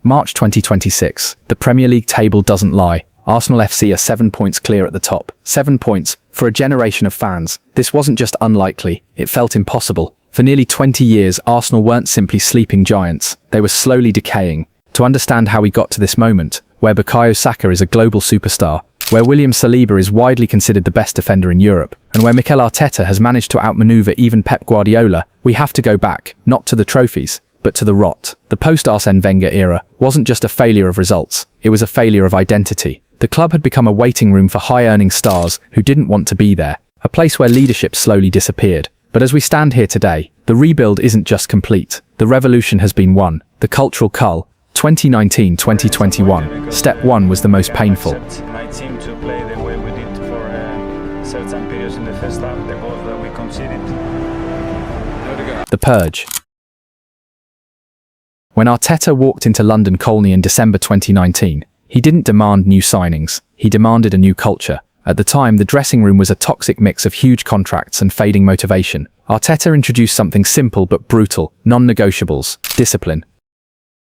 March 2026. The Premier League table doesn't lie. Arsenal FC are 7 points clear at the top. 7 points. For a generation of fans, this wasn't just unlikely, it felt impossible. For nearly 20 years, Arsenal weren't simply sleeping giants, they were slowly decaying. To understand how we got to this moment, where Bukayo Saka is a global superstar, where William Saliba is widely considered the best defender in Europe, and where Mikel Arteta has managed to outmaneuver even Pep Guardiola, we have to go back, not to the trophies, but to the rot. The post-Arsene Wenger era wasn't just a failure of results, it was a failure of identity. The club had become a waiting room for high-earning stars who didn't want to be there, a place where leadership slowly disappeared. But as we stand here today, the rebuild isn't just complete. The revolution has been won. The cultural cull, 2019-2021. Step 1 was the most painful. My team to play the way we did for certain periods in the first half, the goals that we conceded. The purge. When Arteta walked into London Colney in December 2019, he didn't demand new signings, he demanded a new culture. At the time, the dressing room was a toxic mix of huge contracts and fading motivation. Arteta introduced something simple but brutal: non-negotiables, discipline,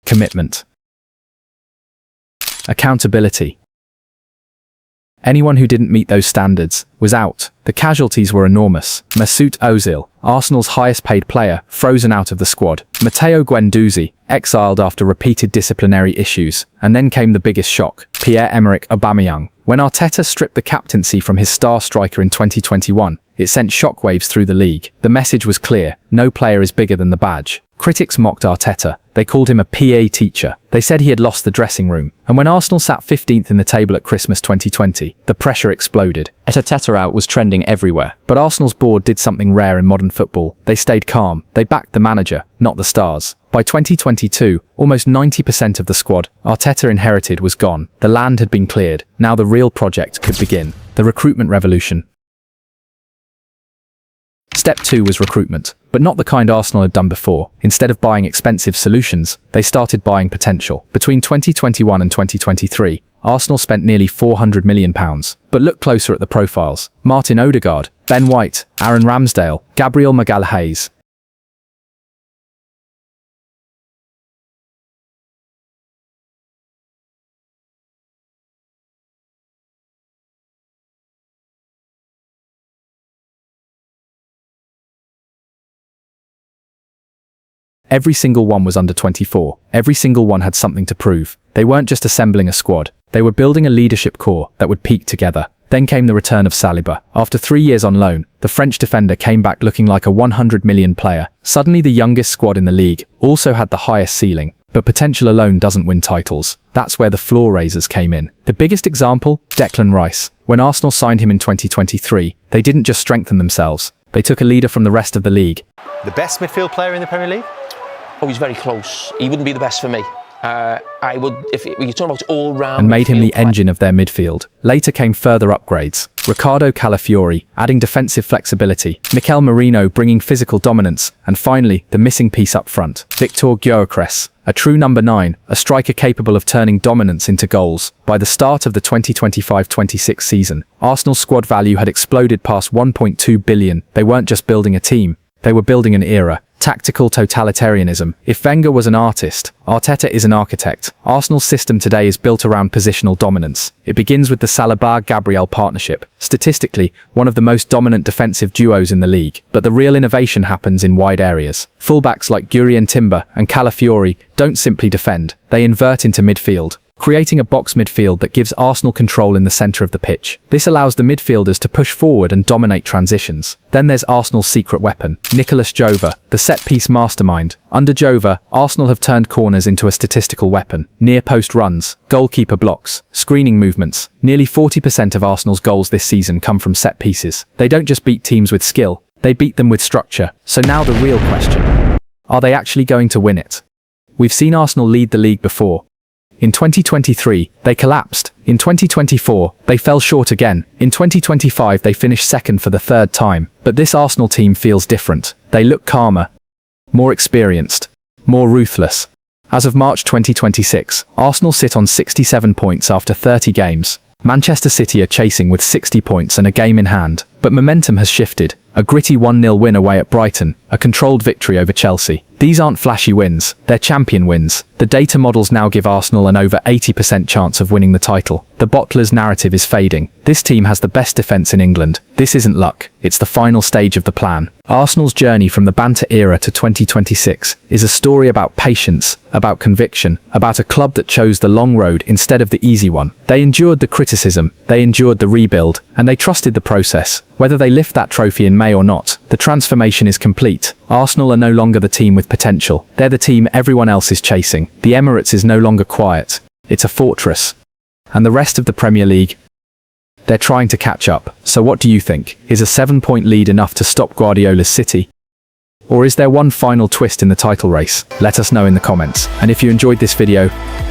commitment, accountability. Anyone who didn't meet those standards was out. The casualties were enormous. Mesut Ozil, Arsenal's highest-paid player, frozen out of the squad. Matteo Guendouzi, exiled after repeated disciplinary issues. And then came the biggest shock: Pierre-Emerick Aubameyang. When Arteta stripped the captaincy from his star striker in 2021, it sent shockwaves through the league. The message was clear: no player is bigger than the badge. Critics mocked Arteta. They called him a PA teacher. They said he had lost the dressing room. And when Arsenal sat 15th in the table at Christmas 2020, the pressure exploded. Arteta out was trending everywhere. But Arsenal's board did something rare in modern football. They stayed calm. They backed the manager, not the stars. By 2022, almost 90% of the squad Arteta inherited was gone. The land had been cleared. Now the real project could begin. The recruitment revolution. Step 2 was recruitment, but not the kind Arsenal had done before. Instead of buying expensive solutions, they started buying potential. Between 2021 and 2023, Arsenal spent nearly £400 million. But look closer at the profiles: Martin Odegaard, Ben White, Aaron Ramsdale, Gabriel Magalhaes. Every single one was under 24. Every single one had something to prove. They weren't just assembling a squad. They were building a leadership core that would peak together. Then came the return of Saliba. After 3 years on loan, the French defender came back looking like a 100 million player. Suddenly the youngest squad in the league also had the highest ceiling. But potential alone doesn't win titles. That's where the floor raisers came in. The biggest example? Declan Rice. When Arsenal signed him in 2023, they didn't just strengthen themselves. They took a leader from the rest of the league. The best midfield player in the Premier League? Oh, he's very close. He wouldn't be the best for me. I would, if you're talking about all-round, and made him the engine of their midfield. Later came further upgrades. Ricardo Calafiori, adding defensive flexibility. Mikel Merino, bringing physical dominance. And finally, the missing piece up front. Victor Gyökeres, a true number 9, a striker capable of turning dominance into goals. By the start of the 2025-26 season, Arsenal's squad value had exploded past £1.2 billion. They weren't just building a team, they were building an era. Tactical totalitarianism. If Wenger was an artist, Arteta is an architect. Arsenal's system today is built around positional dominance. It begins with the Saliba-Gabriel partnership, statistically one of the most dominant defensive duos in the league. But the real innovation happens in wide areas. Fullbacks like Gurien Timber and Calafiori don't simply defend, they invert into midfield, creating a box midfield that gives Arsenal control in the centre of the pitch. This allows the midfielders to push forward and dominate transitions. Then there's Arsenal's secret weapon, Nicolas Jova, the set-piece mastermind. Under Jova, Arsenal have turned corners into a statistical weapon. Near-post runs, goalkeeper blocks, screening movements. Nearly 40% of Arsenal's goals this season come from set pieces. They don't just beat teams with skill, they beat them with structure. So now the real question: are they actually going to win it? We've seen Arsenal lead the league before. In 2023, they collapsed. In 2024, they fell short again. In 2025, they finished second for the third time. But this Arsenal team feels different. They look calmer, more experienced, more ruthless. As of March 2026, Arsenal sit on 67 points after 30 games. Manchester City are chasing with 60 points and a game in hand. But momentum has shifted. A gritty 1-0 win away at Brighton, a controlled victory over Chelsea, These aren't flashy wins, they're champion wins. The data models now give Arsenal an over 80% chance of winning the title. The bottlers' narrative is fading. This team has the best defence in England. This isn't luck, it's the final stage of the plan. Arsenal's journey from the banter era to 2026 is a story about patience, about conviction, about a club that chose the long road instead of the easy one. They endured the criticism, they endured the rebuild, and they trusted the process. Whether they lift that trophy in May or not, the transformation is complete. Arsenal are no longer the team with potential. They're the team everyone else is chasing. The Emirates is no longer quiet. It's a fortress. And the rest of the Premier League? They're trying to catch up. So what do you think? Is a 7-point lead enough to stop Guardiola's City? Or is there one final twist in the title race? Let us know in the comments. And if you enjoyed this video,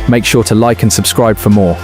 make sure to like and subscribe for more.